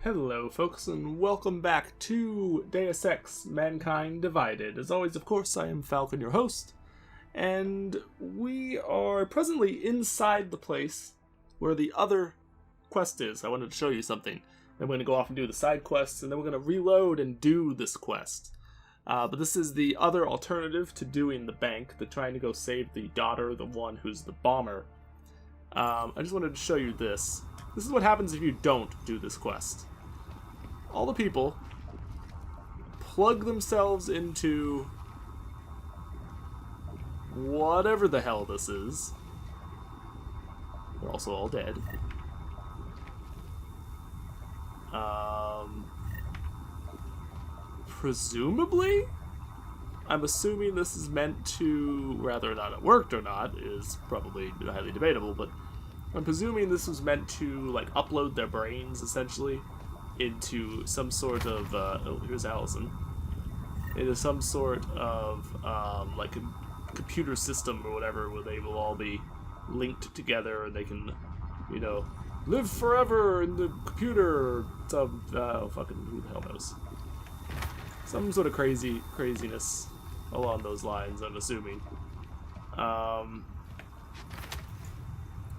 Hello folks, and welcome back to Deus Ex Mankind Divided. As always, of course, I am Falcon, your host, and we are presently inside the place where the other quest is. I wanted to show you something. I'm going to go off and do the side quests, and then we're going to reload and do this quest. But this is the other alternative to doing the bank, trying to go save the daughter, the one who's the bomber. I just wanted to show you this. This is what happens if you don't do this quest. All the people plug themselves into whatever the hell this is. They're also all dead. Presumably? I'm assuming this is meant to, whether or not it worked or not is probably highly debatable, but I'm presuming this was meant to, like, upload their brains, essentially, into some sort of, oh, here's Allison, into some sort of, like, a computer system or whatever, where they will all be linked together, and they can, you know, live forever in the computer, or some, fucking, who the hell knows. Some sort of craziness along those lines, I'm assuming.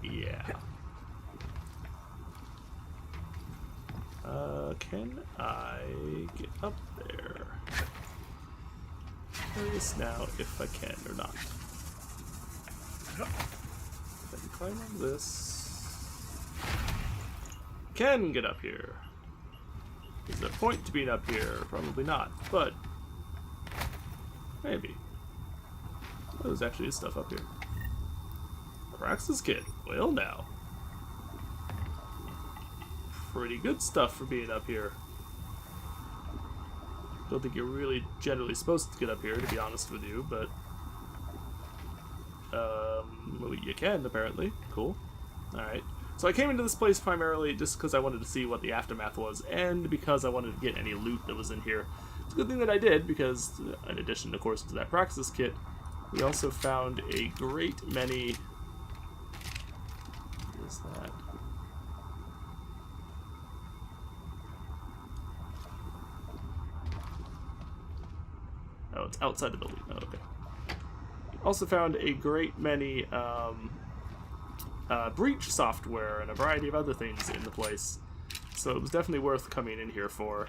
Yeah. Can I get up there? Curious now if I can or not. I can climb on this. Can get up here. Is there a point to being up here? Probably not, but maybe. Oh, there's actually stuff up here. Praxis kit. Well, now. Pretty good stuff for being up here. Don't think you're really generally supposed to get up here, to be honest with you, but well, you can, apparently. Cool. Alright. So I came into this place primarily just because I wanted to see what the aftermath was, and because I wanted to get any loot that was in here. It's a good thing that I did, because in addition, of course, to that Praxis kit, we also found a great many... What is that? Oh, it's outside the building. Oh, okay. Also found a great many breach software and a variety of other things in the place. So it was definitely worth coming in here for.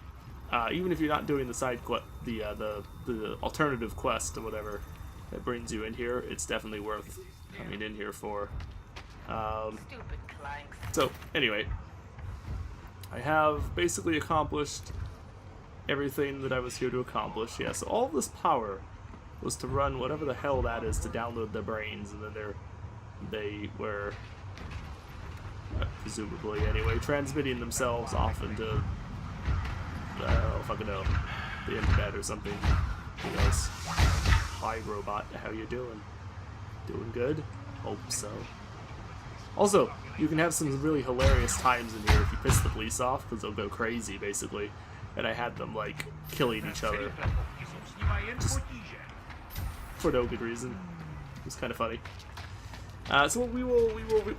Even if you're not doing the side the alternative quest or whatever that brings you in here, it's definitely worth coming in here for. So anyway, I have basically accomplished everything that I was here to accomplish. Yeah, so all this power was to run whatever the hell that is to download their brains, and then they were presumably anyway transmitting themselves off into I don't fucking know, the internet or something. Who knows? Hi robot, how you doing? Doing good? Hope so. Also, you can have some really hilarious times in here if you piss the police off, because they'll go crazy basically. And I had them, like, killing each other. Just for no good reason. It was kind of funny. So we will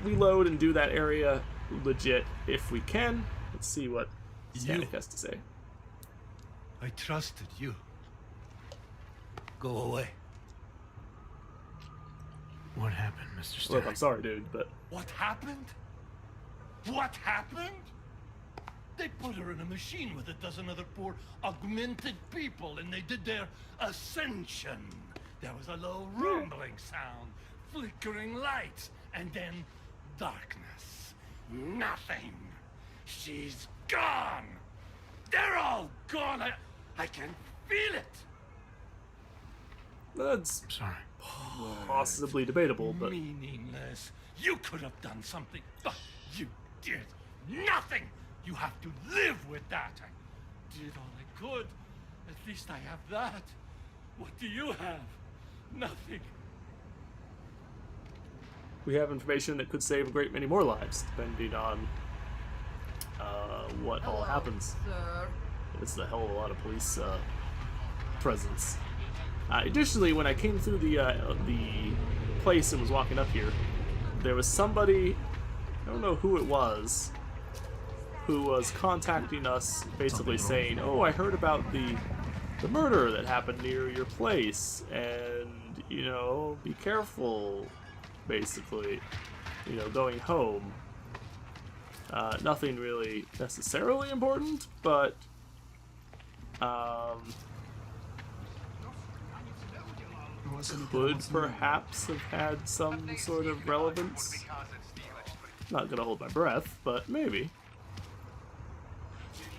reload and do that area legit if we can. Let's see what Static has to say. I trusted you. Go away. What happened, Mr. Static? Look, I'm sorry, dude, but... What happened? What happened? They put her in a machine with a dozen other poor augmented people, and they did their ascension. There was a low rumbling sound, flickering lights, and then darkness. Nothing. She's gone. They're all gone. I can feel it. That's sorry. Possibly debatable, but Meaningless. You could have done something, but you did nothing. You have to live with that. I did all I could. At least I have that. What do you have? Nothing. we have information that could save a great many more lives, depending on what all happens. Sir. It's a hell of a lot of police presence. Additionally, when I came through the place and was walking up here, there was somebody, I don't know who it was, who was contacting us, basically saying, "Oh, I heard about the murder that happened near your place, and you know, be careful." Basically, you know, going home. Nothing really necessarily important, but could perhaps have had some sort of relevance. Not gonna hold my breath, but maybe.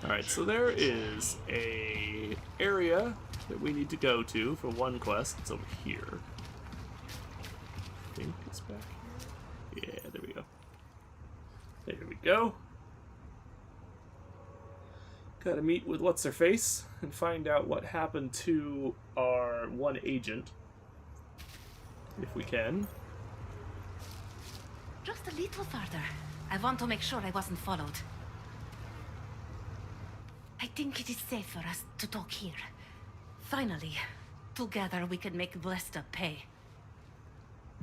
Alright, so there is a area that we need to go to for one quest. It's over here. I think it's back here. Yeah, there we go. There we go. Gotta meet with What's-Her-Face and find out what happened to our one agent. If we can. Just a little further. I want to make sure I wasn't followed. I think it is safe for us to talk here. Finally, together we can make Vlasta pay.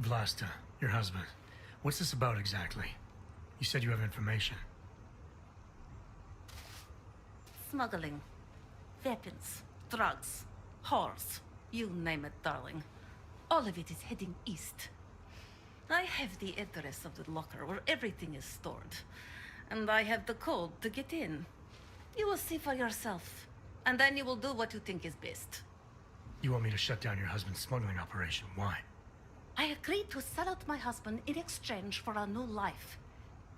Vlasta, your husband. What's this about exactly? You said you have information. Smuggling. Weapons. Drugs. Whores. You name it, darling. All of it is heading east. I have the address of the locker where everything is stored. And I have the code to get in. You will see for yourself. And then you will do what you think is best. You want me to shut down your husband's smuggling operation. Why? I agreed to sell out my husband in exchange for a new life.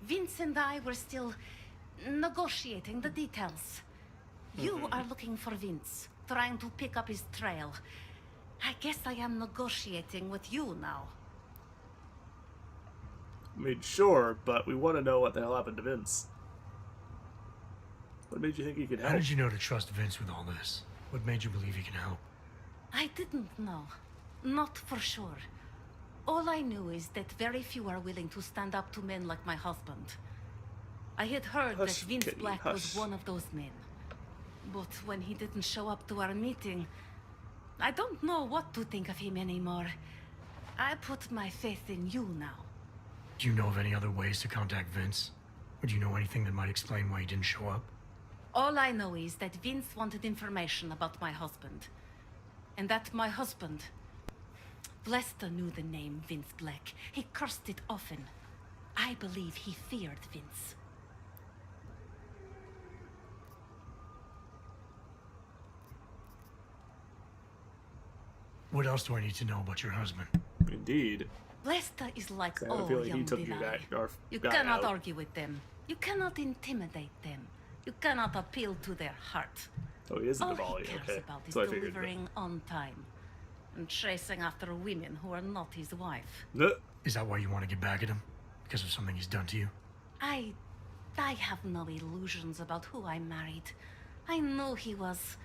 Vince and I were still negotiating the details. You are looking for Vince, trying to pick up his trail. I guess I am negotiating with you now. I mean, sure, but we want to know what the hell happened to Vince. What made you think he could help? How did you know to trust Vince with all this? What made you believe he can help? I didn't know. Not for sure. All I knew is that very few are willing to stand up to men like my husband. I had heard that Vince Kitty, Black was hush. one of those men. But when he didn't show up to our meeting, I don't know what to think of him anymore. I put my faith in you now. Do you know of any other ways to contact Vince? Or do you know anything that might explain why he didn't show up? All I know is that Vince wanted information about my husband. And that my husband... Vlasta knew the name Vince Black. He cursed it often. I believe he feared Vince. What else do I need to know about your husband? Indeed. Vlasta is like I have a all feeling he young took your Vilari. guy, our You guy cannot out. argue with them. You cannot intimidate them. You cannot appeal to their heart. Oh, he is a All he Diwali, cares okay. about is So I figured. delivering on time. And chasing after women who are not his wife. Is that why you want to get back at him? Because of something he's done to you? I have no illusions about who I married. I knew he was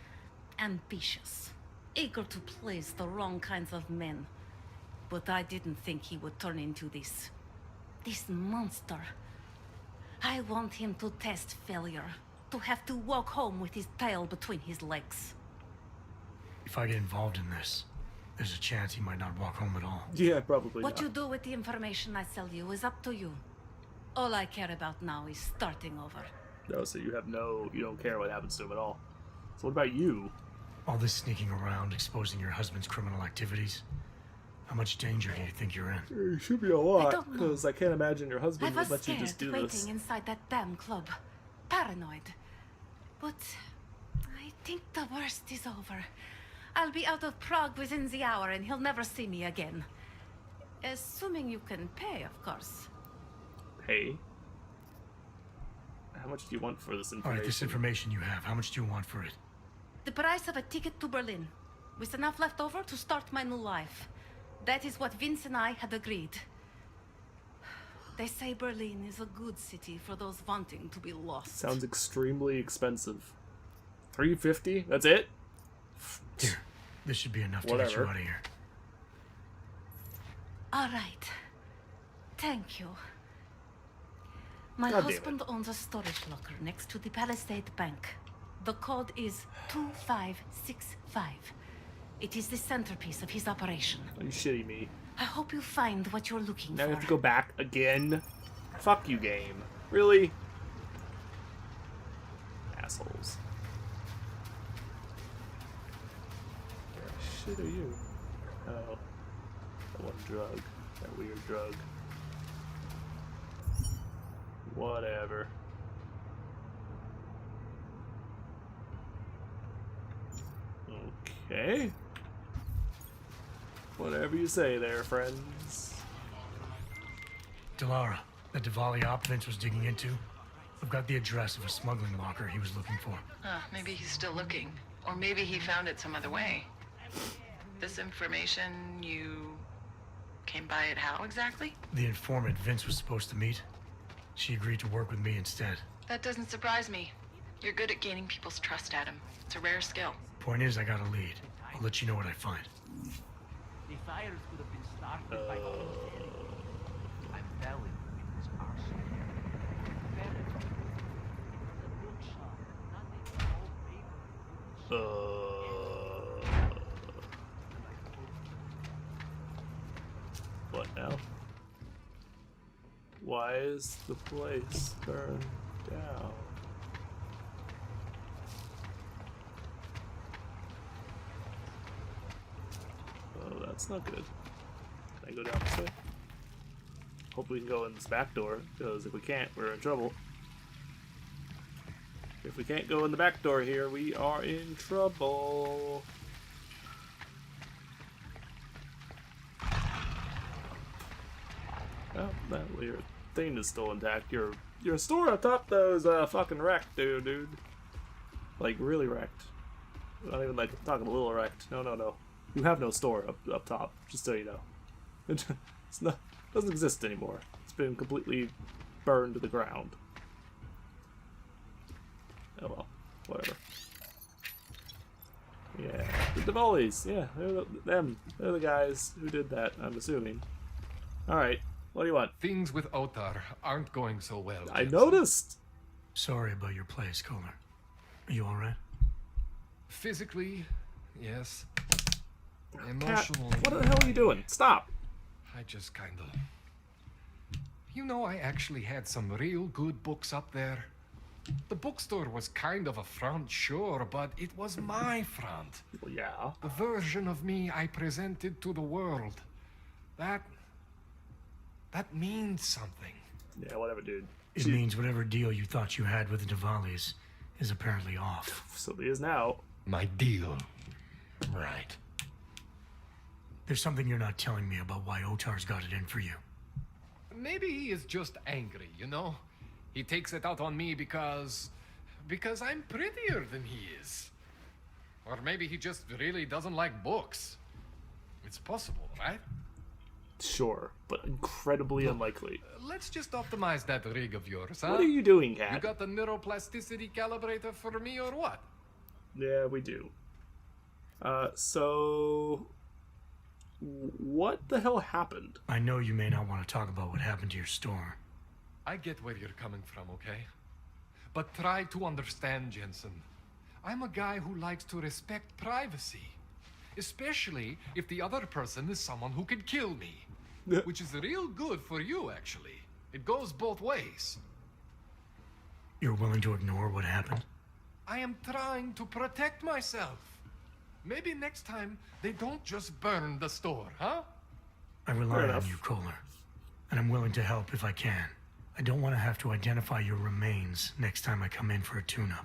ambitious, eager to please the wrong kinds of men. But I didn't think he would turn into this monster. I want him to test failure, to have to walk home with his tail between his legs. If I get involved in this, there's a chance he might not walk home at all. Yeah, probably What not. you do with the information I sell you is up to you. All I care about now is starting over. No, so you don't care what happens to him at all. So what about you? All this sneaking around, exposing your husband's criminal activities. How much danger do you think you're in? It should be a lot, don't know. because I can't imagine your I husband was would let you scared just do waiting this. inside that damn club. Paranoid. But I think the worst is over. I'll be out of Prague within the hour and he'll never see me again. Assuming you can pay, of course. Hey, how much do you want for this information? Alright, this information you have, how much do you want for it? The price of a ticket to Berlin, with enough left over to start my new life. That is what Vince and I had agreed. They say Berlin is a good city for those wanting to be lost. Sounds extremely expensive. $350? That's it? Here, this should be enough to get you Whatever. out of here. All right. Thank you. My God damn husband owns a storage locker next to the Palisade Bank. The code is 2565. It is the centerpiece of his operation. Are you shitting me? I hope you find what you're looking Now for. we have to go back again? Fuck you, game. Really? assholes. Where the shit are you? Oh. That one drug. That weird drug. Whatever. Okay. Whatever you say there, friends. Delara, that Diwali op Vince was digging into. I've got the address of a smuggling locker he was looking for. Maybe he's still looking. Or maybe he found it some other way. This information, you came by it how exactly? The informant Vince was supposed to meet. She agreed to work with me instead. That doesn't surprise me. You're good at gaining people's trust, Adam. It's a rare skill. Point is, I got a lead. I'll let you know what I find. The fires could have been started by I'm telling you, it was arson. What now? Why is the place burned down? Oh, that's not good. Can I go down this way? Hope we can go in this back door, because if we can't, we're in trouble. If we can't go in the back door here, we are in trouble. Oh, that your thing is still intact. Your store up top though is fucking wrecked, dude. Like really wrecked. Not even like talking a little wrecked. No. You have no store up top. Just so you know, it's not doesn't exist anymore. It's been completely burned to the ground. Oh well, whatever. Yeah, the Diwalis. Yeah, they're the guys who did that. I'm assuming. All right. What do you want? Things with Otar aren't going so well. I Jensen. noticed. Sorry about your place, Kohler. Are you alright? Physically, yes. Cat, Emotionally, what the hell are you doing? Stop. I just kinda... You know, I actually had some real good books up there. The bookstore was kind of a front, sure, but it was my front. Well, yeah. The version of me I presented to the world. That means something. Yeah, whatever, dude. It means whatever deal you thought you had with the Diwalis is apparently off. So he is now. My deal. Right. There's something you're not telling me about why Otar's got it in for you. Maybe he is just angry, you know? He takes it out on me because I'm prettier than he is. Or maybe he just really doesn't like books. It's possible, right? Sure, but incredibly unlikely. Let's just optimize that rig of yours, huh? What are you doing, You Cat? got the neuroplasticity calibrator for me or what? Yeah, we do. So... What the hell happened? I know you may not want to talk about what happened to your store. I get where you're coming from, okay? But try to understand, Jensen. I'm a guy who likes to respect privacy. Especially if the other person is someone who could kill me. Which is real good for you, actually. It goes both ways. You're willing to ignore what happened? I am trying to protect myself. Maybe next time they don't just burn the store, huh? I rely Fair on enough. you, Kohler. And I'm willing to help if I can. I don't want to have to identify your remains next time I come in for a tune-up.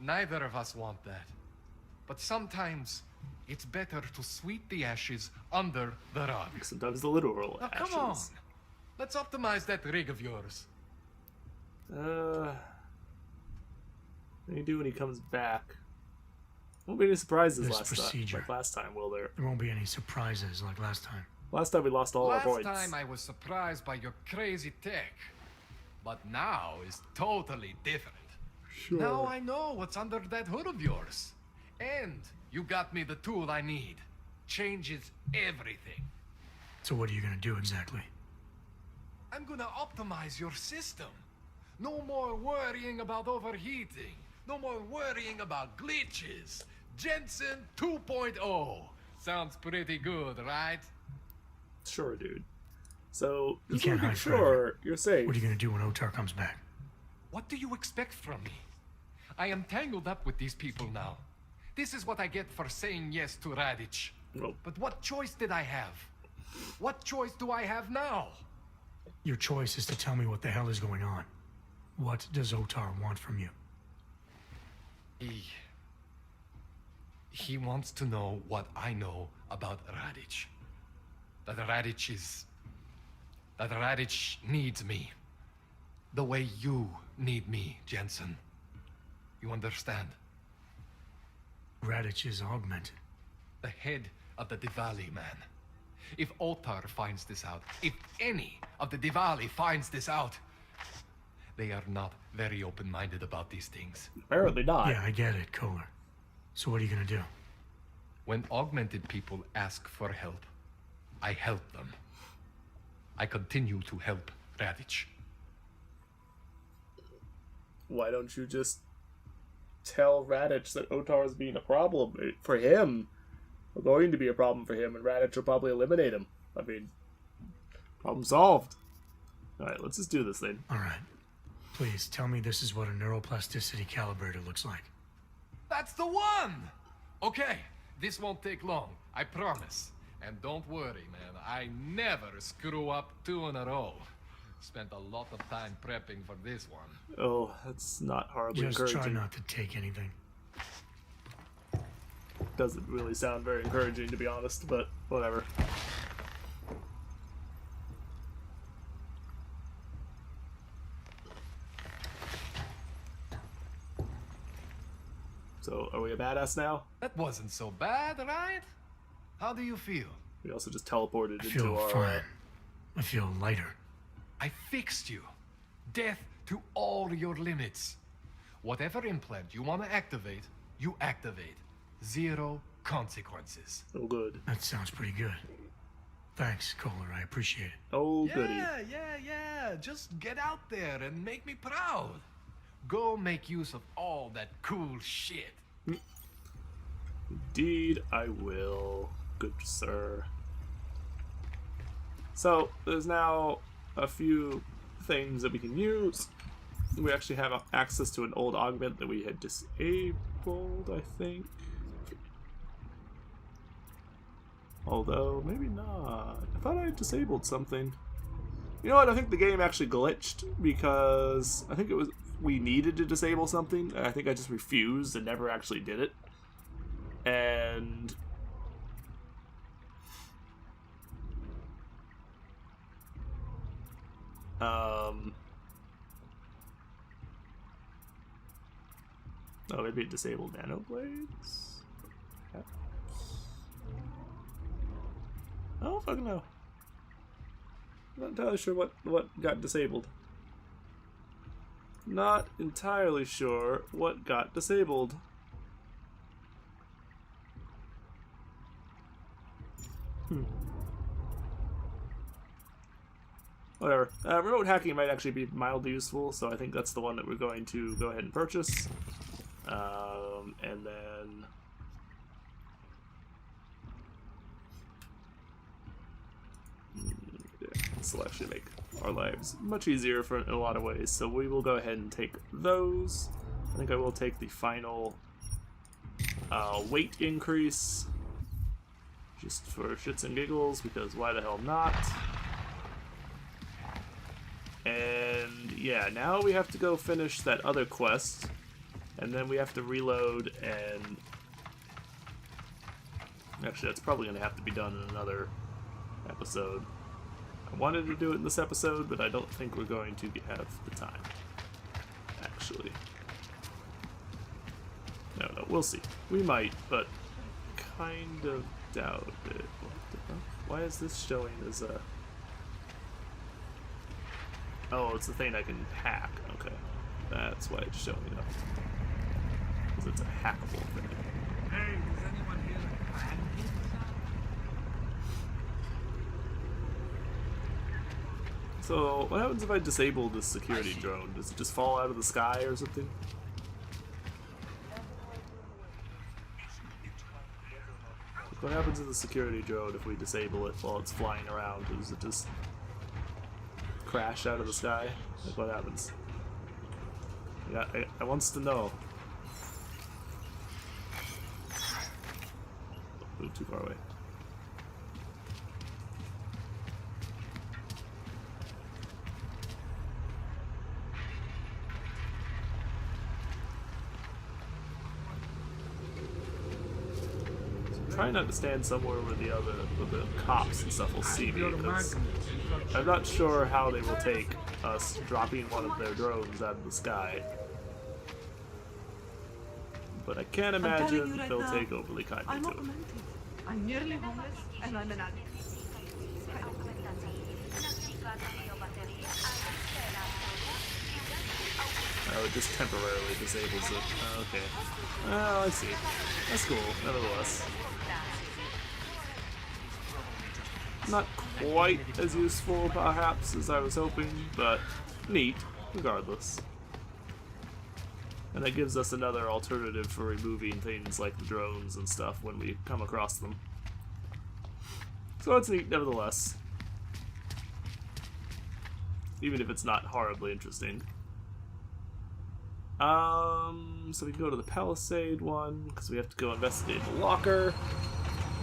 Neither of us want that. But sometimes it's better to sweep the ashes under the rug. Sometimes the literal Now, ashes. come on. Let's optimize that rig of yours. What do you do when he comes back? Won't be any surprises There's last procedure. time. Like last time, will there? There won't be any surprises like last time. Last time we lost all our Last points. time I was surprised by your crazy tech. But now is totally different. Sure. Now I know what's under that hood of yours. And you got me the tool I need. Changes everything. So what are you gonna do exactly? I'm gonna optimize your system. No more worrying about overheating. No more worrying about glitches. Jensen 2.0. Sounds pretty good, right? Sure, dude. So, You just can't to make hide forever. sure you're safe. What are you gonna do when Otar comes back? What do you expect from me? I am tangled up with these people now. This is what I get for saying yes to Radic. Well, But what choice did I have? What choice do I have now? Your choice is to tell me what the hell is going on. What does Otar want from you? He wants to know what I know about Radic. That Radic needs me. The way you need me, Jensen. You understand? Radic is augmented. The head of the Diwali man. If Otar finds this out, if any of the Diwali finds this out, they are not very open-minded about these things. apparently not. Yeah, I get it, Kohler. So what are you gonna do? When augmented people ask for help, I help them. I continue to help Radic. Why don't you just tell Radic that Otar is being a problem for him? Or going to be a problem for him, and Radic will probably eliminate him. I mean, problem solved. Alright, let's just do this thing. Alright. Please, tell me this is what a neuroplasticity calibrator looks like. That's the one! Okay, this won't take long, I promise. And don't worry, man, I never screw up 2 in a row. Spent a lot of time prepping for this one. Oh, that's not horribly Just encouraging. try not to take anything. Doesn't really sound very encouraging, to be honest, but whatever. So, are we a badass now? That wasn't so bad, right? How do you feel? We also just teleported I into feel our... fine. I feel lighter. I fixed you. Death to all your limits. Whatever implant you want to activate, you activate. 0 consequences. Oh, good. That sounds pretty good. Thanks, Kohler. I appreciate it. Oh, goody. Yeah. Just get out there and make me proud. Go make use of all that cool shit. Indeed, I will. Good sir. So, there's now a few things that we can use. We actually have access to an old augment that we had disabled, I think. Although, maybe not. I thought I had disabled something. You know what? I think the game actually glitched because I think it was we needed to disable something, and I think I just refused and never actually did it. And oh, maybe it disabled nanoblades? Perhaps? I don't fucking know. I'm not entirely sure what got disabled. Not entirely sure what got disabled. Whatever. Remote hacking might actually be mildly useful, so I think that's the one that we're going to go ahead and purchase. And then... yeah, this will actually make our lives much easier in a lot of ways, so we will go ahead and take those. I think I will take the final weight increase, just for shits and giggles, because why the hell not? And yeah, now we have to go finish that other quest, and then we have to reload, and actually that's probably going to have to be done in another episode. I wanted to do it in this episode, but I don't think we're going to have the time, actually. No, we'll see. We might, but kind of doubt it. What the fuck? Why is this showing as a... oh, it's the thing I can hack. Okay. That's why it's showing up. Because it's a hackable thing. Hey, is anyone here pancakes? So, what happens if I disable this security drone? Does it just fall out of the sky or something? What happens to the security drone if we disable it while it's flying around? Does it just crash out of the sky? Like, what happens? Yeah, I wants to know. Move too far away. Try not to stand somewhere where the cops and stuff will see me, because I'm not sure how they will take us dropping one of their drones out of the sky. But I can't imagine they'll take overly kindly to it. I'm nearly homeless and I'm an addict. Oh, it just temporarily disables it. Oh, okay. Oh, I see. That's cool, nevertheless. Not quite as useful, perhaps, as I was hoping, but neat, regardless. And that gives us another alternative for removing things like the drones and stuff when we come across them. So it's neat, nevertheless. Even if it's not horribly interesting. So we can go to the Palisade one, because we have to go investigate the locker.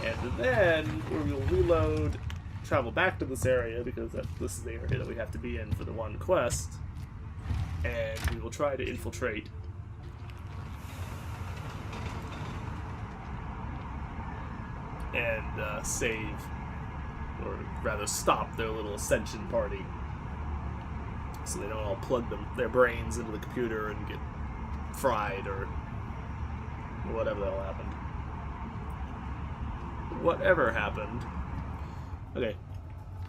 And then we will reload, travel back to this area, because this is the area that we have to be in for the one quest. And we will try to infiltrate. And save, or rather stop their little ascension party. So they don't all plug their brains into the computer and get fried or whatever the hell happened. Whatever happened. Okay.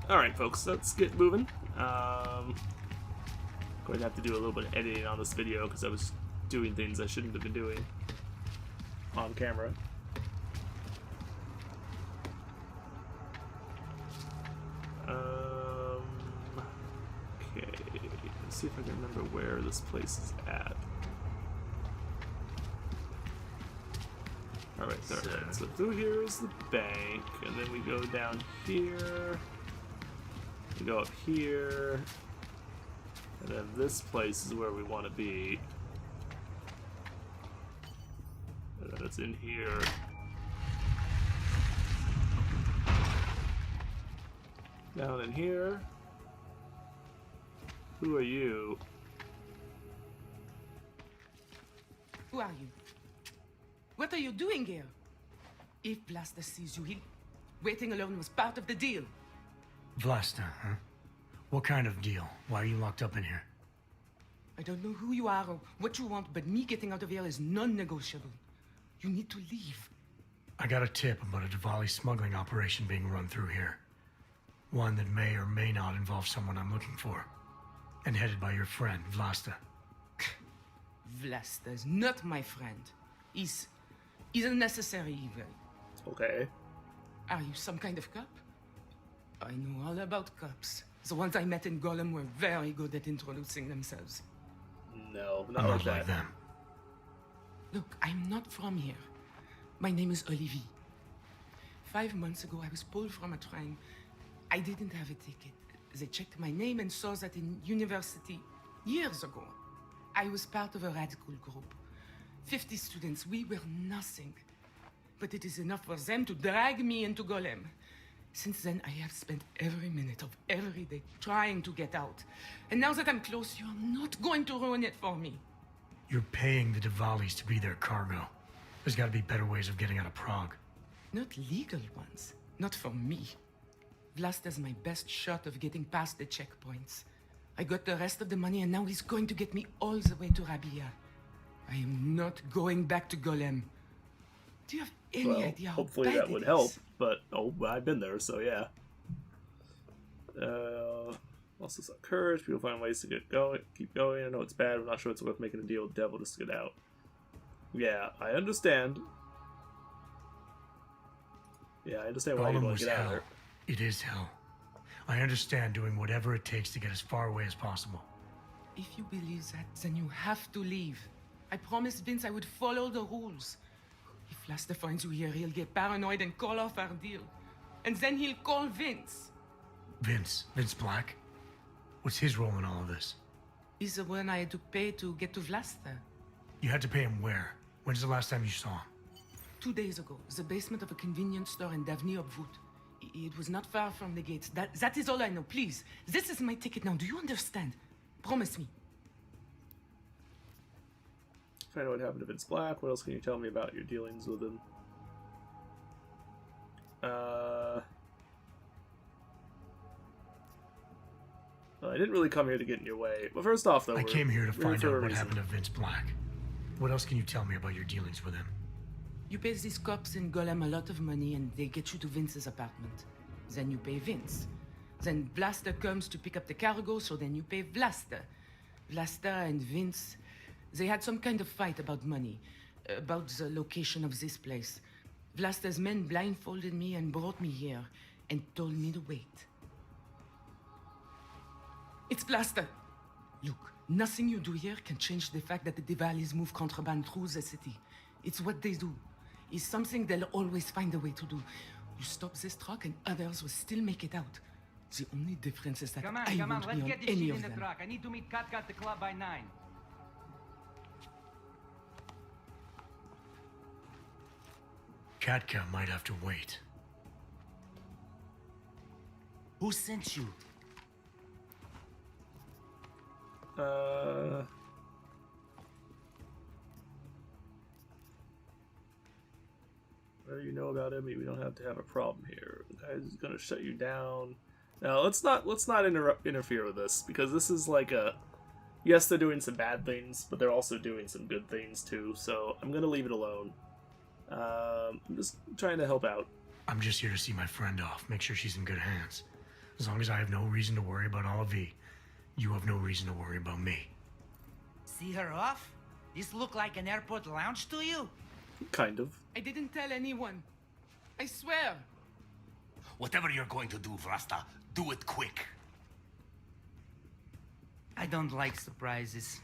Alright, folks, let's get moving. Going to have to do a little bit of editing on this video because I was doing things I shouldn't have been doing on camera. Okay, let's see if I can remember where this place is at. Alright, alright. So through here is the bank, and then we go down here. We go up here. And then this place is where we want to be. And then it's in here. Down in here. Who are you? Who are you? What are you doing here? If Blaster sees you, waiting alone was part of the deal. Vlasta, huh? What kind of deal? Why are you locked up in here? I don't know who you are or what you want, but me getting out of here is non-negotiable. You need to leave. I got a tip about a Diwali smuggling operation being run through here. One that may or may not involve someone I'm looking for. And headed by your friend, Vlasta. Vlasta is not my friend. He's a necessary evil. Okay. Are you some kind of cop? I know all about cops. The ones I met in Golem were very good at introducing themselves. No, I'm not not like that. like them. Look, I'm not from here. My name is Olivier. 5 months ago, I was pulled from a train. I didn't have a ticket. They checked my name and saw that in university years ago. I was part of a radical group. 50 students, we were nothing. But it is enough for them to drag me into Golem. Since then, I have spent every minute of every day trying to get out. And now that I'm close, you're not going to ruin it for me. You're paying the Diwalis to be their cargo. There's gotta be better ways of getting out of Prague. Not legal ones. Not for me. Vlasta's my best shot of getting past the checkpoints. I got the rest of the money and now he's going to get me all the way to Rabia. I am not going back to Golem. Do you have any idea how hopefully bad that would it help, is? but I've been there, so yeah. Also some courage, people find ways to keep going. I know it's bad, I'm not sure it's worth making a deal with the devil just to get out. Yeah, I understand. Yeah, I understand why you Golem want was to get out of hell. there. It is hell. I understand doing whatever it takes to get as far away as possible. If you believe that, then you have to leave. I promised Vince I would follow the rules. If Vlasta finds you here, he'll get paranoid and call off our deal. And then he'll call Vince. Vince Black? What's his role in all of this? He's the one I had to pay to get to Vlasta. You had to pay him where? When's the last time you saw him? 2 days ago, the basement of a convenience store in Davny Obwood. It was not far from the gates. That is all I know. Please, this is my ticket now. Do you understand? Promise me. I know what happened to Vince Black. What else can you tell me about your dealings with him? Well, I didn't really come here to get in your way. But first off, though, I came here to find for a out what reason. happened to Vince Black. What else can you tell me about your dealings with him? You pay these cops in Golem a lot of money and they get you to Vince's apartment. Then you pay Vince. Then Vlasta comes to pick up the cargo, so then you pay Vlasta. Vlasta and Vince, they had some kind of fight about money, about the location of this place. Vlasta's men blindfolded me and brought me here and told me to wait. It's Vlasta. Look, nothing you do here can change the fact that the Diwalis move contraband through the city. It's what they do. It's something they'll always find a way to do. You stop this truck and others will still make it out. The only difference is that Come I on, won't let's be on get this any shit of in the them. truck. I need to meet Kat at the club by 9. Katka might have to wait. Who sent you? Whatever you know about him, we don't have to have a problem here. The guy's gonna shut you down. Now let's not interfere with this, because this is like a, yes, they're doing some bad things, but they're also doing some good things too. So I'm gonna leave it alone. I'm just trying to help out. I'm just here to see my friend off, make sure she's in good hands. As long as I have no reason to worry about Olivier, you have no reason to worry about me. See her off? This look like an airport lounge to you? Kind of. I didn't tell anyone. I swear. Whatever you're going to do, Vlasta, do it quick. I don't like surprises.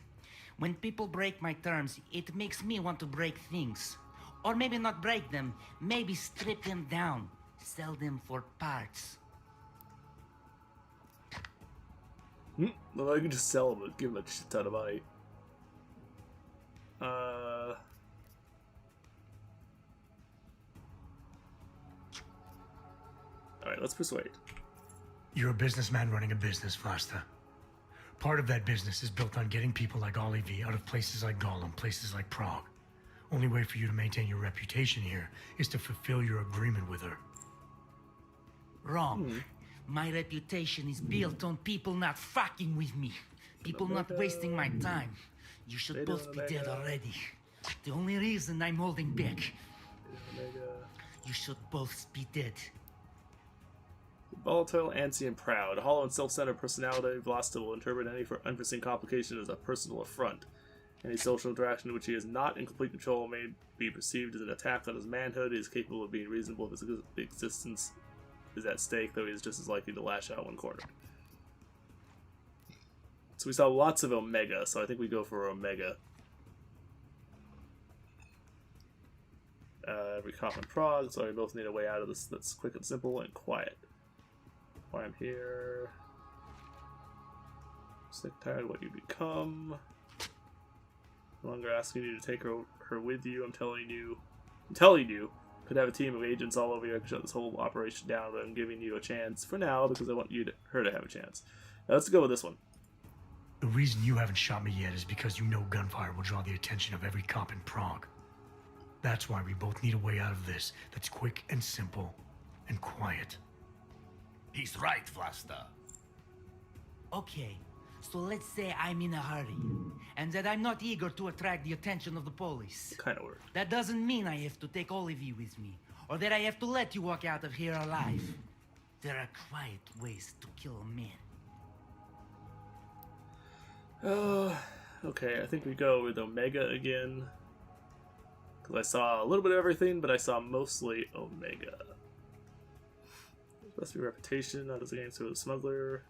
When people break my terms, it makes me want to break things. Or maybe not break them, maybe strip them down. Sell them for parts. Well, I can just sell him and give him a shit ton of money. Alright, let's persuade. You're a businessman running a business, Vlasta. Part of that business is built on getting people like Olivier out of places like Gollum, places like Prague. Only way for you to maintain your reputation here is to fulfill your agreement with her. Wrong. My reputation is built on people not fucking with me. People not wasting my time. You should both be dead already. The only reason I'm holding back. You should both be dead. Volatile, antsy, and proud. Hollow and self-centered personality, Vlasta will interpret any unforeseen complication as a personal affront. Any social interaction in which he is not in complete control may be perceived as an attack on his manhood. He is capable of being reasonable if his existence is at stake, though he is just as likely to lash out when cornered. So we saw lots of Omega, so I think we go for Omega. Every cop in Prague, so we both need a way out of this that's quick and simple and quiet. Why I'm here. Sick, tired of what you become. No longer asking you to take her with you. I'm telling you, could have a team of agents all over you. I could shut this whole operation down, but I'm giving you a chance for now because I want her to have a chance. Now let's go with this one. The reason you haven't shot me yet is because you know gunfire will draw the attention of every cop in Prague. That's why we both need a way out of this that's quick and simple and quiet. He's right, Vlasta. Okay, so let's say I'm in a hurry, and that I'm not eager to attract the attention of the police. Kind of work. That doesn't mean I have to take Olivier with me, or that I have to let you walk out of here alive. There are quiet ways to kill a man. Okay, I think we go with Omega again. Because I saw a little bit of everything, but I saw mostly Omega. Must be reputation, not as a gangster, a smuggler,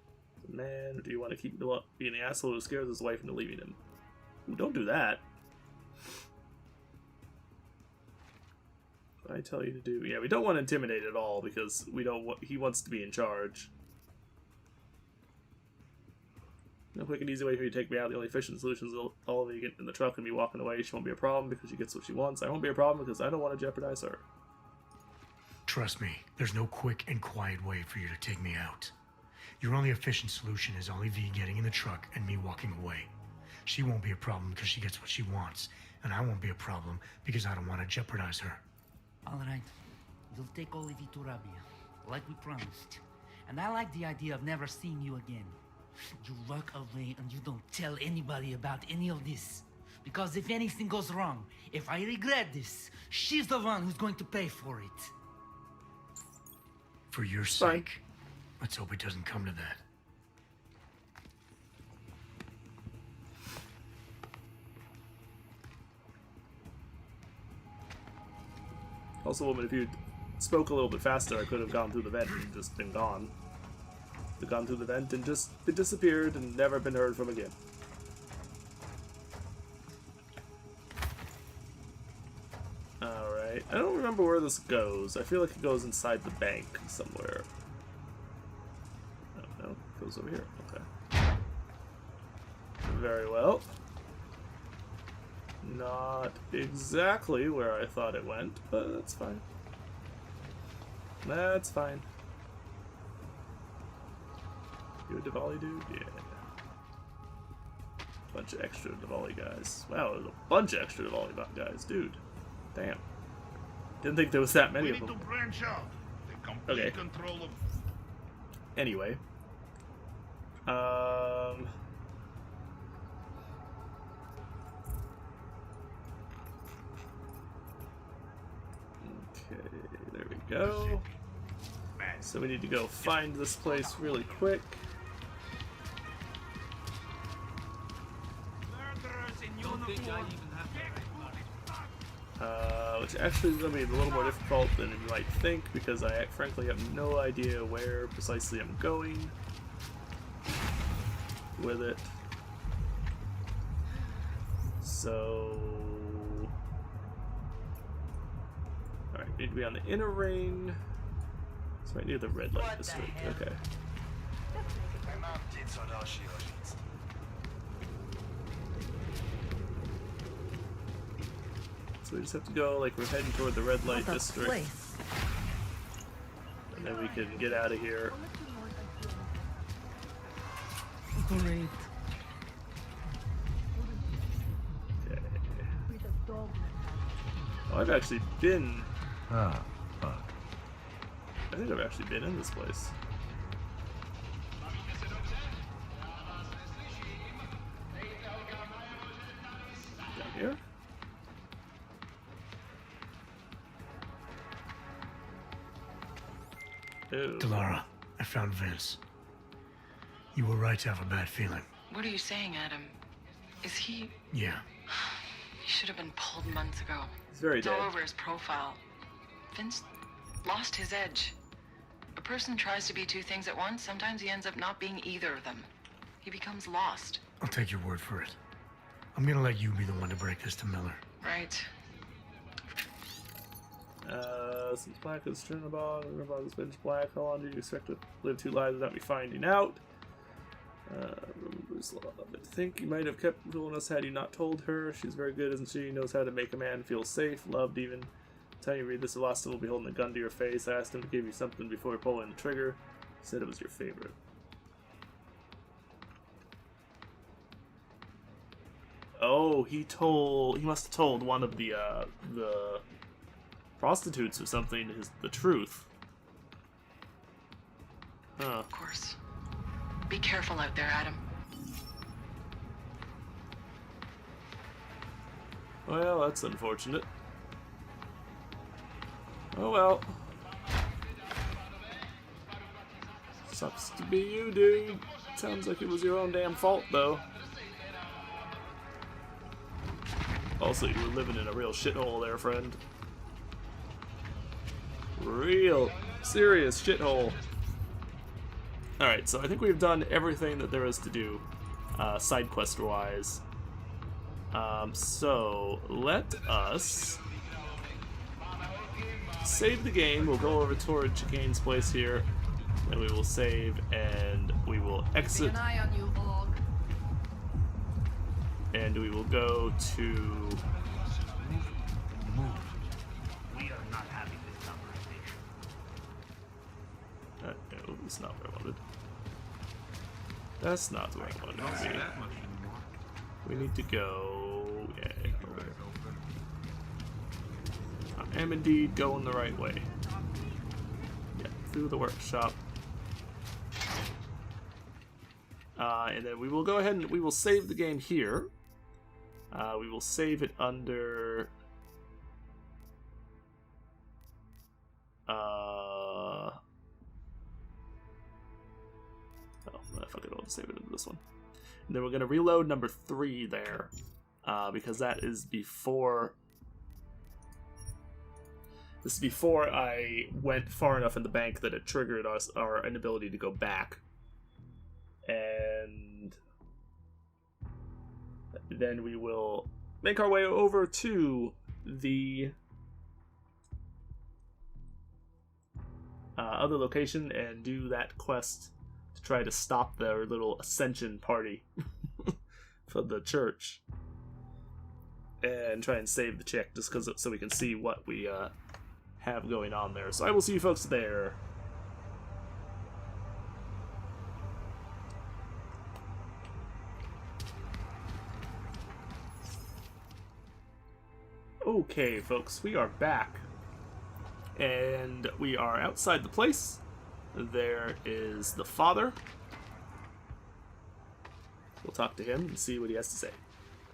a man, or do you want to keep being the asshole who scares his wife into leaving him? Ooh, don't do that. What I tell you to do. Yeah, we don't want to intimidate at all because we don't. He wants to be in charge. No quick and easy way for you to take me out. The only efficient solution is all of you get in the truck and be walking away. She won't be a problem because she gets what she wants. I won't be a problem because I don't want to jeopardize her. Trust me, there's no quick and quiet way for you to take me out. Your only efficient solution is Ollie V getting in the truck and me walking away. She won't be a problem because she gets what she wants, and I won't be a problem because I don't want to jeopardize her. All right. You'll take Olivia to Rabia, like we promised. And I like the idea of never seeing you again. You walk away and you don't tell anybody about any of this. Because if anything goes wrong, if I regret this, she's the one who's going to pay for it. For your sake, let's hope it doesn't come to that. Also, woman, if you spoke a little bit faster, I could have gone through the vent and just been gone. Could have gone through the vent and just disappeared and never been heard from again. Alright, I don't remember where this goes. I feel like it goes inside the bank somewhere. Oh, no, it goes over here. Okay. Very well. Not exactly where I thought it went, but that's fine. That's fine. You a Diwali dude? Yeah. Bunch of extra Diwali guys. Wow, there's a bunch of extra Diwali guys, dude. Damn. Didn't think there was that many of them. We need to branch out. Take complete control of... Anyway. Okay, there we go. So we need to go find this place really quick. Which actually is going to be a little more difficult than you might think, because I frankly have no idea where precisely I'm going with it. So... Alright, need to be on the inner ring. It's right near the red light district. Okay. So we just have to go, like, we're heading toward the red light district. And then we can get out of here. Great. Okay. Oh, I've actually been... Ah, fuck. I think I've actually been in this place. Down here? Oh. Delara, I found Vince. You were right to have a bad feeling. What are you saying, Adam? Is he... Yeah. He should have been pulled months ago. He's very It's dead. all over his profile. Vince lost his edge. A person tries to be two things at once. Sometimes he ends up not being either of them. He becomes lost. I'll take your word for it. I'm gonna let you be the one to break this to Miller. Right. Since black is Trinabog, Trinabog is pitch black, how long do you expect to live 2 lives without me finding out? Bruce Love, I think you might have kept fooling us had you not told her. She's very good, isn't she? Knows how to make a man feel safe, loved even. Time you read this, Elastin will be holding a gun to your face. I asked him to give you something before pulling the trigger. He said it was your favorite. Oh, he must have told one of the prostitutes or something the truth. Huh. Of course. Be careful out there, Adam. Well, that's unfortunate. Oh well. Sucks to be you, dude. Sounds like it was your own damn fault, though. Also, you were living in a real shithole there, friend. Real serious shithole. Alright, so I think we've done everything that there is to do, side quest wise. So let us save the game. We'll go over toward Chicane's place here, and we will save, and we will exit. Keep an eye on you, Og. And we will go to... We are not having this conversation. No, it's not where I wanted. That's not where I wanted to be. We need to go... Yeah, over there. I am indeed going the right way. Yeah, through the workshop. And then we will go ahead and we will save the game here. We will save it under... Oh, fuck it, I'll just save it into this one. And then we're going to reload number 3 there. Because that is before... This is before I went far enough in the bank that it triggered our inability to go back. And then we will make our way over to the other location and do that quest to try to stop their little ascension party for the church. And try and save the chick just so we can see what we have going on there. So I will see you folks there. Okay, folks, we are back. And we are outside the place. There is the father. We'll talk to him and see what he has to say.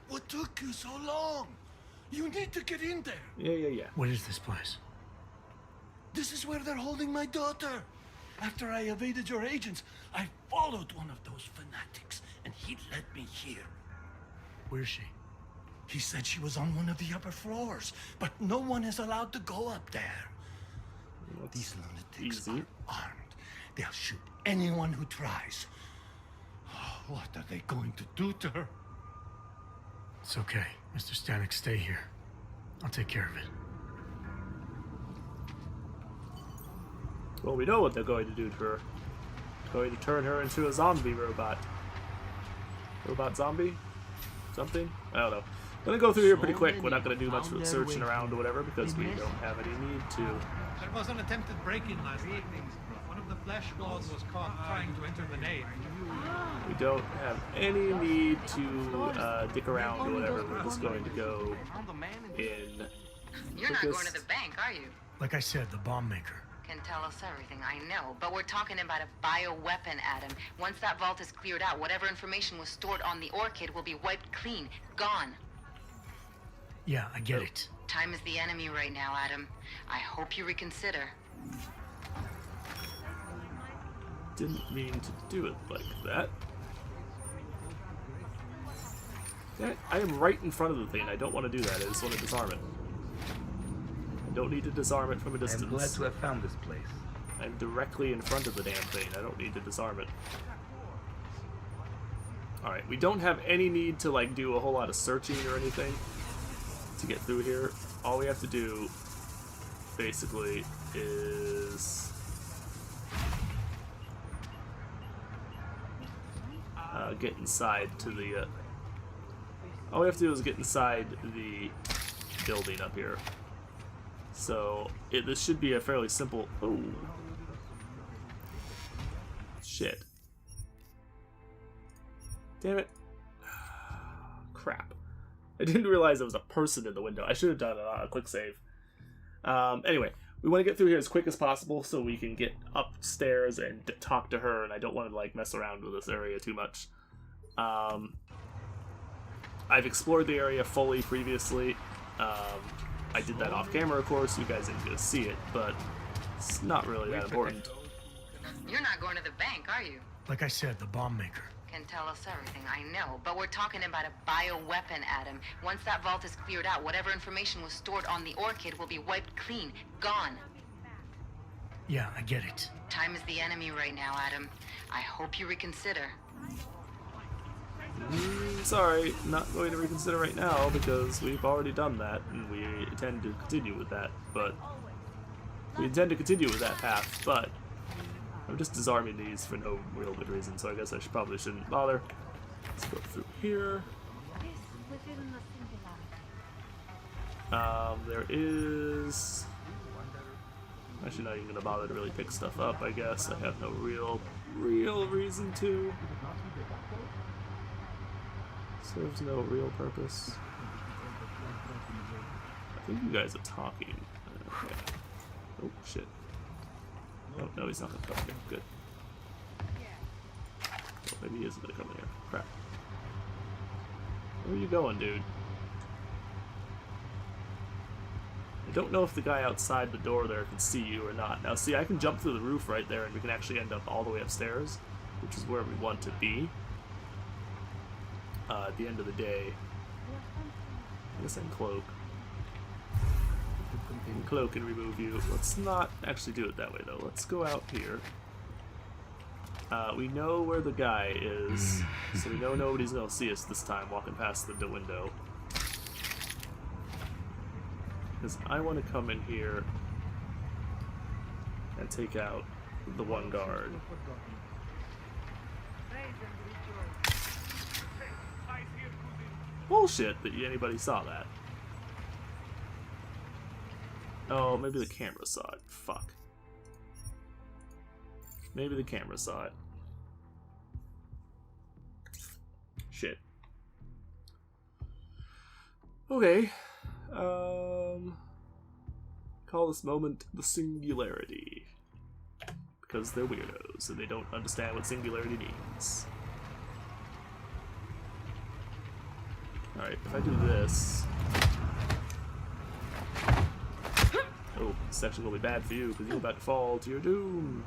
What took you so long? You need to get in there. Yeah. What is this place? This is where they're holding my daughter. After I evaded your agents, I followed one of those fanatics, and he led me here. Where's she? He said she was on one of the upper floors, but no one is allowed to go up there. These lunatics easy. are armed. They'll shoot anyone who tries. Oh, what are they going to do to her? It's okay. Mr. Stanek, stay here. I'll take care of it. Well, we know what they're going to do to her. They're going to turn her into a zombie robot. Robot zombie? Something? I don't know. I'm gonna go through here pretty quick. We're not gonna do much searching around or whatever because we don't have any need to. There was an attempted break-in last evening. One of the flesh gods was caught trying to enter the nave. We don't have any need to dick around or whatever. We're just going to go in. You're not going to the bank, are you? Like I said, the bomb maker. Can tell us everything, I know. But we're talking about a bioweapon, Adam. Once that vault is cleared out, whatever information was stored on the Orchid will be wiped clean. Gone. Yeah, I get it. Time is the enemy right now, Adam. I hope you reconsider. Didn't mean to do it like that. I am right in front of the thing. I don't want to do that. I just want to disarm it. I don't need to disarm it from a distance. I'm glad to have found this place. I'm directly in front of the damn thing. I don't need to disarm it. Alright, we don't have any need to like do a whole lot of searching or anything to get through here. All we have to do basically is get inside to the all we have to do is get inside the building up here. So this should be a fairly simple. Oh, shit! Damn it! Crap! I didn't realize there was a person in the window. I should have done a quick save. Anyway, we want to get through here as quick as possible so we can get upstairs and talk to her. And I don't want to like mess around with this area too much. I've explored the area fully previously. I did that off camera, of course. You guys didn't get to see it, but it's not really that important. You're not going to the bank, are you? Like I said, the bomb maker. Can tell us everything, I know. But we're talking about a bioweapon, Adam. Once that vault is cleared out, whatever information was stored on the Orchid will be wiped clean. Gone. Yeah, I get it. Time is the enemy right now, Adam. I hope you reconsider. Sorry, not going to reconsider right now because we've already done that and we intend to continue with that, but we intend to continue with that path, but I'm just disarming these for no real good reason, so I guess I probably shouldn't bother. Let's go through here. There is... Actually, not even gonna bother to really pick stuff up, I guess. I have no real reason to. Serves no real purpose. I think you guys are talking. Okay. Oh, shit. Oh, no, he's not gonna come here. Good. Well, maybe he isn't gonna come in here. Crap. Where are you going, dude? I don't know if the guy outside the door there can see you or not. Now, see, I can jump through the roof right there, and we can actually end up all the way upstairs, which is where we want to be. At the end of the day. I guess I can cloak. And cloak and remove you. Let's not actually do it that way, though. Let's go out here. We know where the guy is, so we know nobody's gonna see us this time walking past the window. Because I want to come in here and take out the one guard. Bullshit that anybody saw that. Oh, maybe the camera saw it. Fuck. Maybe the camera saw it. Shit. Okay. Call this moment the singularity. Because they're weirdos and they don't understand what singularity means. Alright, if I do this... Oh, this actually will be bad for you because you're about to fall to your doom.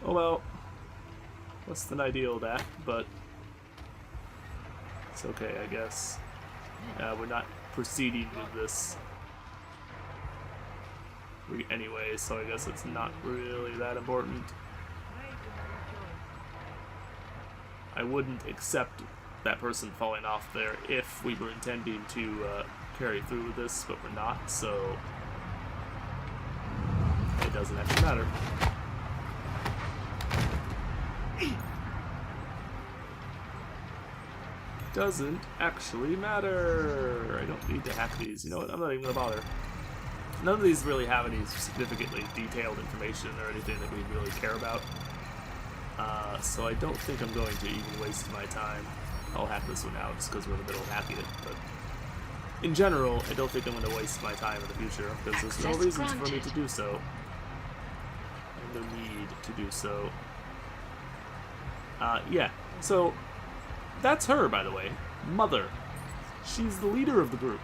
Oh well. Less than ideal that, but it's okay, I guess. We're not proceeding with this anyway, so I guess it's not really that important. I wouldn't accept that person falling off there if we were intending to carry through with this, but we're not, so it doesn't actually matter. Doesn't actually matter. I don't need to hack these. You know what? I'm not even gonna bother. None of these really have any significantly detailed information or anything that we really care about. So I don't think I'm going to even waste my time. I'll hack this one out just because we're in the middle of hacking it. But in general, I don't think I'm going to waste my time in the future because there's no reason for me to do so. And no need to do so. Yeah. So that's her, by the way. Mother. She's the leader of the group.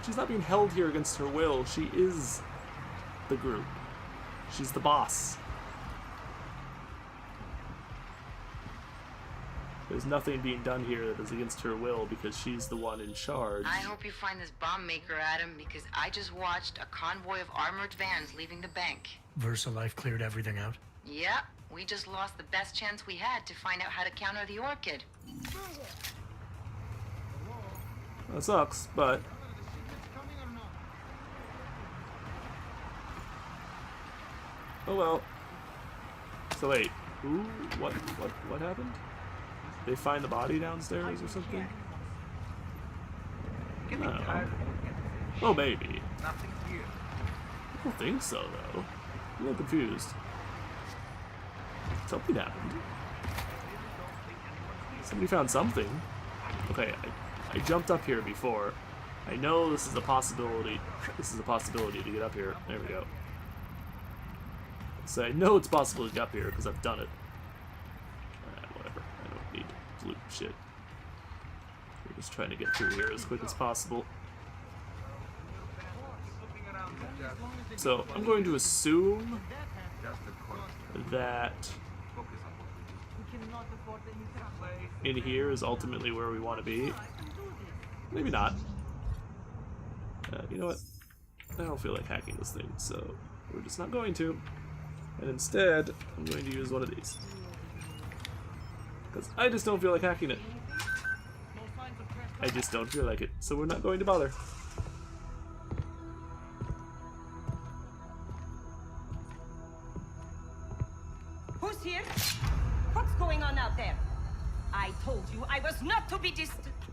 She's not being held here against her will. She is the group. She's the boss. There's nothing being done here that is against her will because she's the one in charge. I hope you find this bomb maker, Adam, because I just watched a convoy of armored vans leaving the bank. VersaLife cleared everything out? Yeah, we just lost the best chance we had to find out how to counter the Orchid. That sucks, but... oh well. So wait, who? What happened? They find the body downstairs or something? No. Oh, maybe. I don't think so, though. I'm a little confused. Something happened. Somebody found something. Okay, I jumped up here before. I know this is a possibility. This is a possibility to get up here. There we go. So I know it's possible to get up here because I've done it. Whatever. I don't need loot shit. We're just trying to get through here as quick as possible. So I'm going to assume that in here is ultimately where we want to be. Maybe not. You know what? I don't feel like hacking this thing, so we're just not going to. And instead, I'm going to use one of these. Because I just don't feel like hacking it. I just don't feel like it, so we're not going to bother. Who's here? What's going on out there? I told you I was not to be disturbed.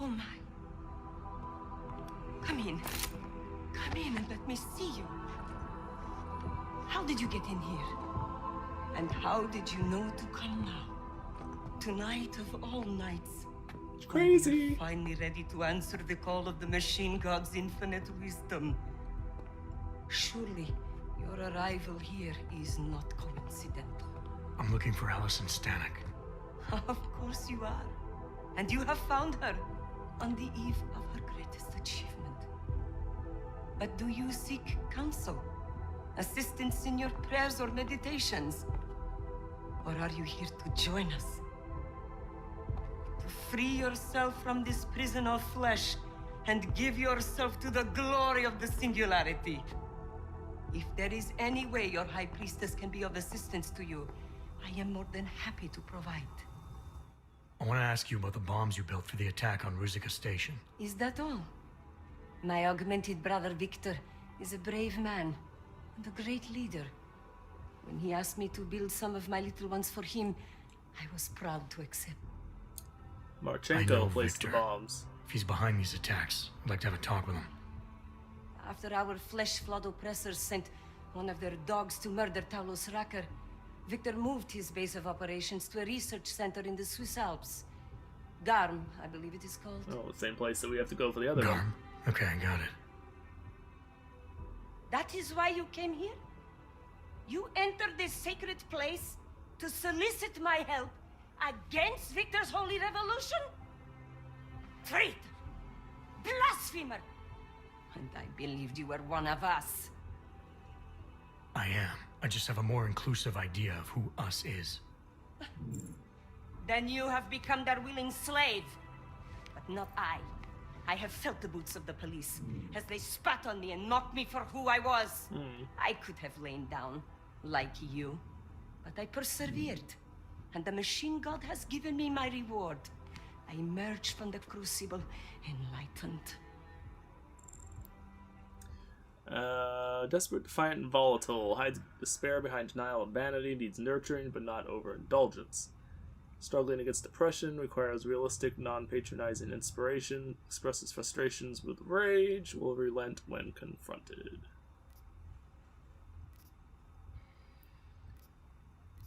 Oh my. Come in. Come in and let me see you. How did you get in here? And how did you know to come now? Tonight of all nights. It's crazy. You're finally ready to answer the call of the machine god's infinite wisdom. Surely, your arrival here is not coincidental. I'm looking for Allison Stanek. Of course you are. And you have found her on the eve of her greatest achievement. But do you seek counsel? Assistance in your prayers or meditations? Or are you here to join us? To free yourself from this prison of flesh and give yourself to the glory of the singularity. If there is any way your High Priestess can be of assistance to you, I am more than happy to provide. I want to ask you about the bombs you built for the attack on Ruzicka Station. Is that all? My augmented brother Victor is a brave man and a great leader. When he asked me to build some of my little ones for him, I was proud to accept. Marchenko placed the bombs. If he's behind these attacks, I'd like to have a talk with him. After our flesh-flood oppressors sent one of their dogs to murder Talos Racker, Victor moved his base of operations to a research center in the Swiss Alps. Garm, I believe it is called. Oh, the same place that we have to go for the other one. Garm? Okay, got it. That is why you came here? You entered this sacred place to solicit my help against Victor's holy revolution? Traitor! Blasphemer! And I believed you were one of us. I am. I just have a more inclusive idea of who us is. Then you have become their willing slave. But not I. I have felt the boots of the police as they spat on me and mocked me for who I was. I could have lain down, like you. But I persevered. And the machine god has given me my reward. I emerged from the crucible enlightened. Desperate, defiant, and volatile. Hides despair behind denial and vanity. Needs nurturing, but not overindulgence. Struggling against depression. Requires realistic, non-patronizing inspiration. Expresses frustrations with rage. Will relent when confronted.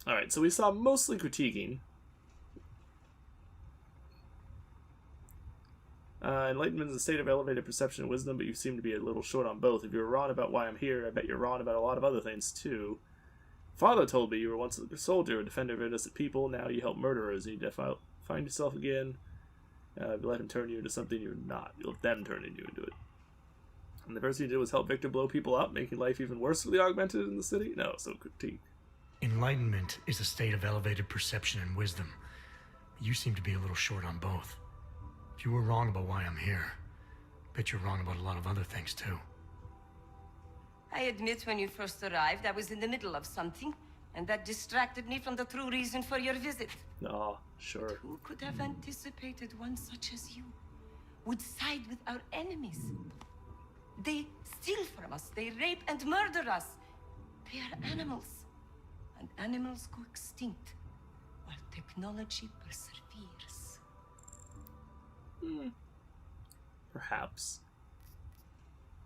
Alright, so we saw mostly critiquing. Enlightenment is a state of elevated perception and wisdom, but you seem to be a little short on both. If you're wrong about why I'm here, I bet you're wrong about a lot of other things, too. Father told me you were once a soldier, a defender of innocent people. Now you help murderers. You need to find yourself again. If you let him turn you into something you're not, you'll let them turn you into it. And the first thing you did was help Victor blow people up, making life even worse for the augmented in the city? No, so critique. Enlightenment is a state of elevated perception and wisdom. You seem to be a little short on both. If you were wrong about why I'm here, I bet you're wrong about a lot of other things, too. I admit when you first arrived, I was in the middle of something, and that distracted me from the true reason for your visit. Oh, sure. Who could have anticipated one such as you would side with our enemies? They steal from us, they rape and murder us. They are animals, and animals go extinct, while technology perseveres. Perhaps.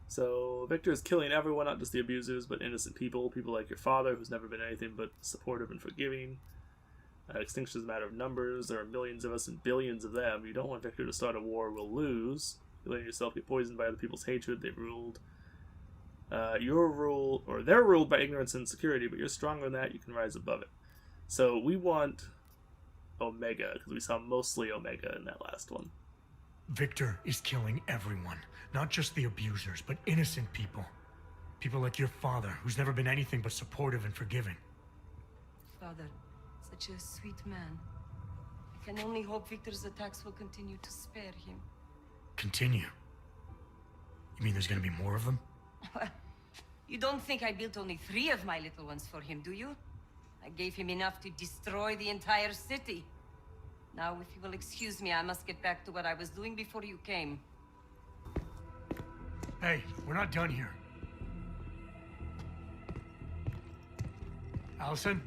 So, Victor is killing everyone, not just the abusers, but innocent people. People like your father, who's never been anything but supportive and forgiving. Extinction is a matter of numbers. There are millions of us and billions of them. You don't want Victor to start a war we'll lose. You're letting yourself get poisoned by other people's hatred. They've ruled. They're ruled by ignorance and insecurity, but you're stronger than that. You can rise above it. So, we want Omega, because we saw mostly Omega in that last one. Victor is killing everyone. Not just the abusers, but innocent people. People like your father, who's never been anything but supportive and forgiving. Father, such a sweet man. I can only hope Victor's attacks will continue to spare him. Continue? You mean there's gonna be more of them? You don't think I built only 3 of my little ones for him, do you? I gave him enough to destroy the entire city. Now, if you will excuse me, I must get back to what I was doing before you came. Hey, we're not done here. Allison?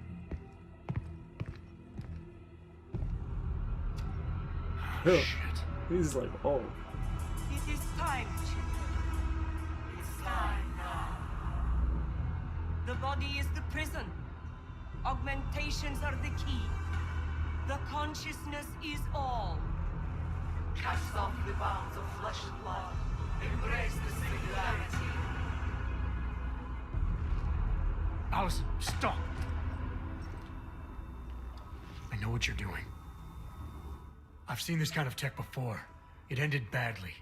shit. He's like, oh. It is time, children. It's time now. The body is the prison. Augmentations are the key. The consciousness is all. Cast off the bonds of flesh and blood. Embrace the singularity. Allison, stop! I know what you're doing. I've seen this kind of tech before. It ended badly.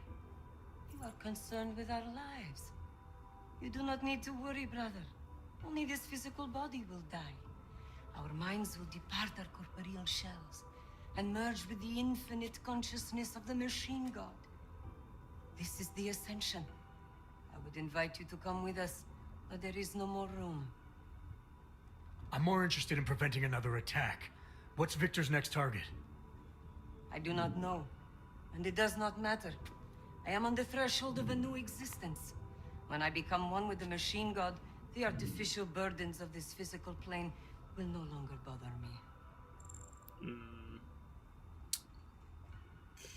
You are concerned with our lives. You do not need to worry, brother. Only this physical body will die. Our minds will depart our corporeal shells and merge with the infinite consciousness of the machine god. This is the ascension. I would invite you to come with us, but there is no more room. I'm more interested in preventing another attack. What's Victor's next target? I do not know, and it does not matter. I am on the threshold of a new existence. When I become one with the machine god, the artificial burdens of this physical plane will no longer bother me.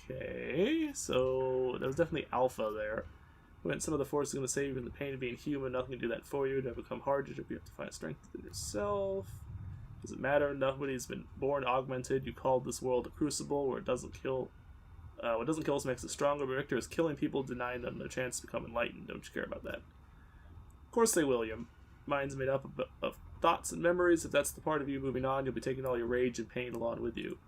Okay, so there was definitely Alpha there. When some of the force is going to save you from the pain of being human, nothing can do that for you. To become harder, you have to find strength within yourself. Doesn't matter, nobody's been born augmented. You called this world a crucible where it doesn't kill. What doesn't kill us makes us stronger, but Victor is killing people, denying them their chance to become enlightened. Don't you care about that? Of course they will. Your mind's made up of thoughts and memories. If that's the part of you moving on, you'll be taking all your rage and pain along with you.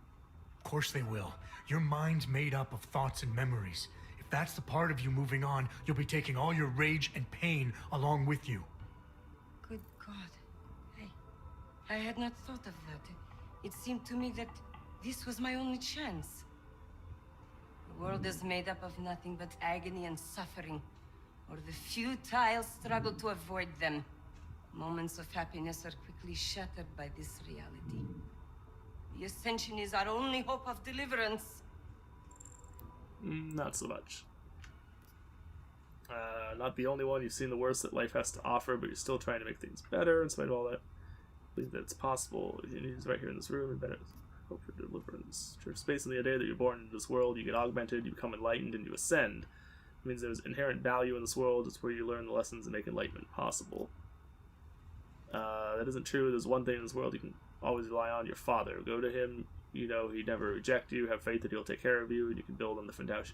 Of course they will. Your mind's made up of thoughts and memories. If that's the part of you moving on, you'll be taking all your rage and pain along with you. Good God. I had not thought of that. It seemed to me that this was my only chance. The world is made up of nothing but agony and suffering, or the futile struggle to avoid them. Moments of happiness are quickly shattered by this reality. The ascension is our only hope of deliverance. Not so much. Not the only one. You've seen the worst that life has to offer, but you're still trying to make things better in spite of all that. Believe that it's possible. It's right here in this room, and better hope for deliverance. Church space on the day that you're born into this world, you get augmented, you become enlightened, and you ascend. It means there's inherent value in this world. It's where you learn the lessons and make enlightenment possible. That isn't true. There's one thing in this world you can always rely on: your father. Go to him. You know he'd never reject you. Have faith that he'll take care of you, and you can build on the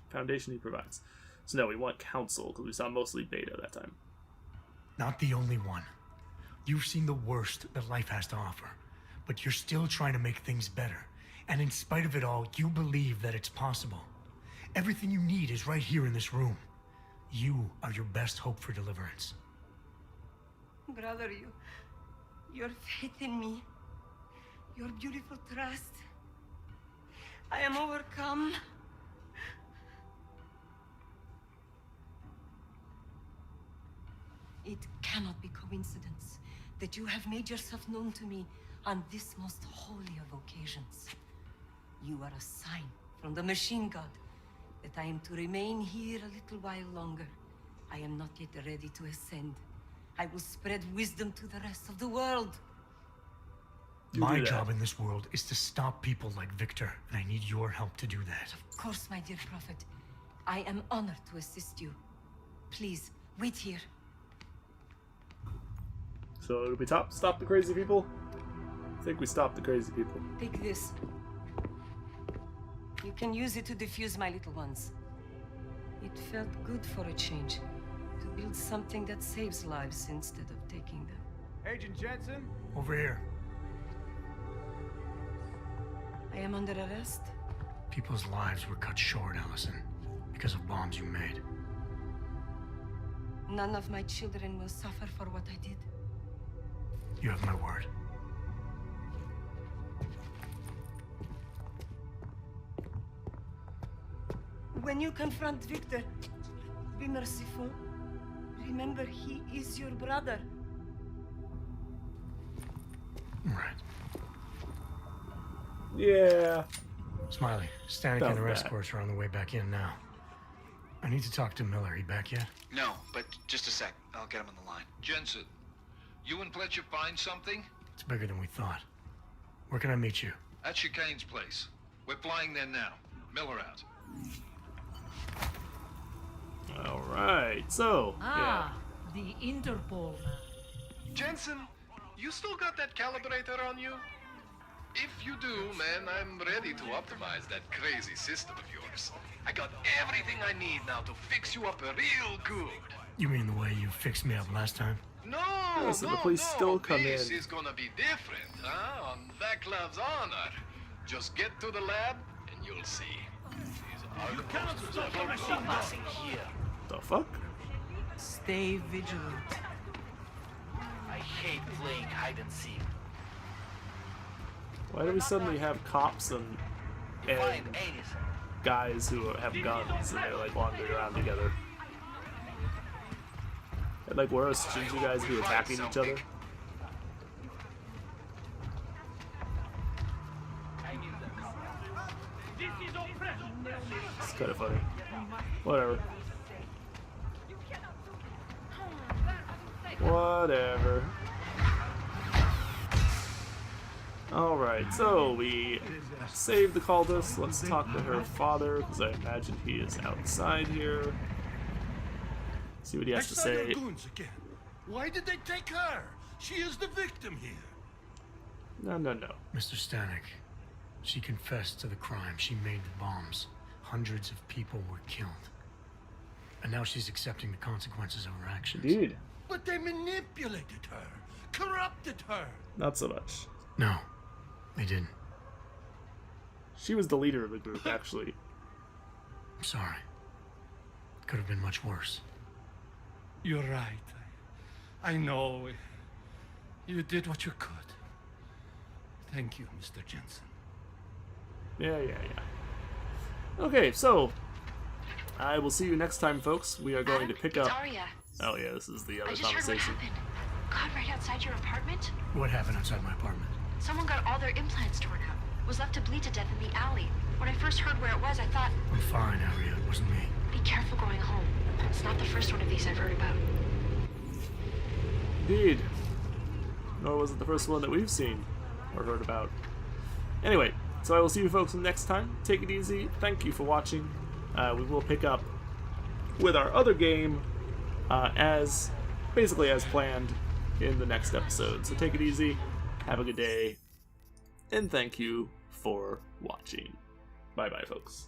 foundation he provides. So no, we want counsel, because we saw mostly beta that time. Not the only one. You've seen the worst that life has to offer, but you're still trying to make things better. And in spite of it all, you believe that it's possible. Everything you need is right here in this room. You are your best hope for deliverance. Brother, your faith in me, your beautiful trust. I am overcome. It cannot be coincidence that you have made yourself known to me on this most holy of occasions. You are a sign from the machine god that I am to remain here a little while longer. I am not yet ready to ascend. I will spread wisdom to the rest of the world. My job in this world is to stop people like Victor, and I need your help to do that. Of course, my dear prophet. I am honored to assist you. Please, wait here. So did we stop the crazy people? I think we stopped the crazy people. Take this. You can use it to defuse my little ones. It felt good for a change. To build something that saves lives instead of taking them. Agent Jensen? Over here. I am under arrest. People's lives were cut short, Allison, because of bombs you made. None of my children will suffer for what I did. You have my word. When you confront Victor, be merciful. Remember, he is your brother. Right. Yeah. Smiley, Static and the rest course are on the way back in now. I need to talk to Miller. He back yet? No, but just a sec. I'll get him on the line. Jensen, you and Fletcher find something? It's bigger than we thought. Where can I meet you? At Chicane's place. We're flying there now. Miller out. Alright, so, yeah. The Interpol. Jensen, you still got that calibrator on you? If you do, man, I'm ready to optimize that crazy system of yours. I got everything I need now to fix you up real good. You mean the way you fixed me up last time? No, Yeah, so the no, police no. still come This in. is gonna be different, huh? On Vaclav's honor. Just get to the lab, and you'll see. These are the Cannot posters stop the of machine Passing here. The fuck? Stay vigilant. I hate playing hide and seek. Why do we suddenly have cops and Find anything. guys who have guns and they're like wandering around together? And like, where shouldn't you guys be attacking each other? It's kind of funny. Whatever. Whatever. Alright, so we saved the cultist. Let's talk to her father, because I imagine he is outside here. See what he has to I saw your say. goons again. Why did they take her? She is the victim here. No. Mr. Stanek, she confessed to the crime. She made the bombs. Hundreds of people were killed. And now she's accepting the consequences of her actions. Dude. But they manipulated her, corrupted her. Not so much. No, they didn't. She was the leader of the group, actually. I'm sorry. Could have been much worse. You're right. I know. You did what you could. Thank you, Mr. Jensen. Yeah. Okay, so I will see you next time, folks. We are going to pick up. Arya. Oh yeah, this is the I other just heard what conversation. happened. God, right outside your apartment? What happened outside my apartment? Someone got all their implants torn out. Was left to bleed to death in the alley. When I first heard where it was, I thought, I'm fine, Arya. It wasn't me. be careful going home. It's not the first one of these I've heard about. Indeed. Nor was it the first one that we've seen or heard about. Anyway, so I will see you folks next time. Take it easy. Thank you for watching. We will pick up with our other game as planned in the next episode. So take it easy. Have a good day. And thank you for watching. Bye-bye, folks.